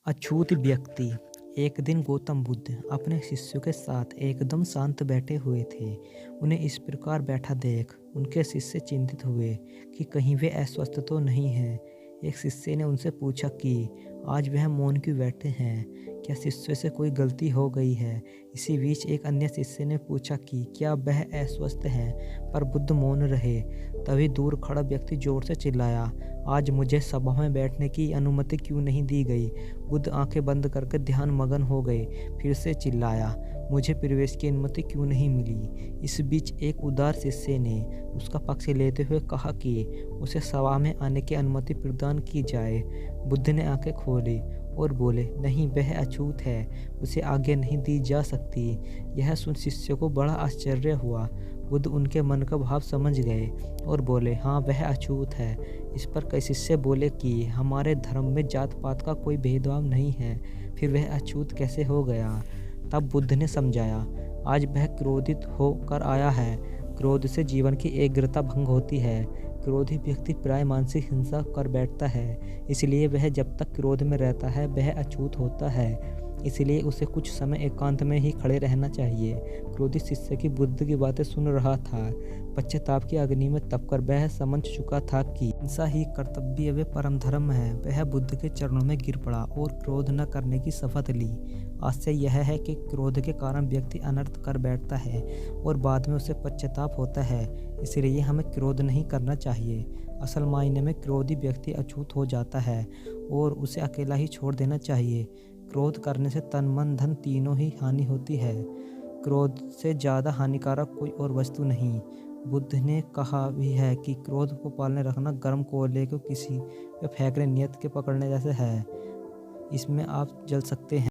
अछूत व्यक्ति। एक दिन गौतम बुद्ध अपने शिष्यों के साथ एकदम शांत बैठे हुए थे। उन्हें इस प्रकार बैठा देख उनके शिष्य चिंतित हुए कि कहीं वे अस्वस्थ तो नहीं हैं। एक शिष्य ने उनसे पूछा कि आज वह मौन क्यों बैठे हैं, क्या शिष्य से कोई गलती हो गई है। इसी बीच एक अन्य शिष्य ने पूछा कि क्या वह अस्वस्थ हैं, पर बुद्ध मौन रहे। तभी दूर खड़ा व्यक्ति जोर से चिल्लाया, आज मुझे सभा में बैठने की अनुमति क्यों नहीं दी गई। बुद्ध आंखें बंद करके ध्यान मगन हो गए। फिर से चिल्लाया, मुझे प्रवेश की अनुमति क्यों नहीं मिली। इस बीच एक उदार शिष्य ने उसका पक्ष लेते हुए कहा कि उसे सभा में आने की अनुमति प्रदान की जाए। बुद्ध ने आंखें खोली और बोले, नहीं, वह अछूत है, उसे आज्ञा नहीं दी जा सकती। यह सुन शिष्य को बड़ा आश्चर्य हुआ। बुद्ध उनके मन का भाव समझ गए और बोले, हाँ, वह अछूत है। इस पर कई शिष्य बोले कि हमारे धर्म में जात पात का कोई भेदभाव नहीं है, फिर वह अछूत कैसे हो गया। तब बुद्ध ने समझाया, आज वह क्रोधित होकर आया है। क्रोध से जीवन की एकाग्रता भंग होती है। क्रोधी व्यक्ति प्राय मानसिक हिंसा कर बैठता है, इसलिए वह जब तक क्रोध में रहता है वह अछूत होता है। इसलिए उसे कुछ समय एकांत में ही खड़े रहना चाहिए। क्रोधी शिष्य की बुद्ध की बातें सुन रहा था। पश्चाताप की अग्नि में तपकर वह समझ चुका था कि हिंसा ही कर्तव्य व परम धर्म है। वह बुद्ध के चरणों में गिर पड़ा और क्रोध न करने की शपथ ली। आशय यह है कि क्रोध के कारण व्यक्ति अनर्थ कर बैठता है और बाद में उसे पश्चाताप होता है। इसलिए हमें क्रोध नहीं करना चाहिए। असल मायने में क्रोधी व्यक्ति अछूत हो जाता है और उसे अकेला ही छोड़ देना चाहिए। क्रोध करने से तन मन धन तीनों ही हानि होती है। क्रोध से ज़्यादा हानिकारक कोई और वस्तु नहीं। बुद्ध ने कहा भी है कि क्रोध को पालने रखना गर्म कोयले को किसी पे फेंकने नियत के पकड़ने जैसे है। इसमें आप जल सकते हैं।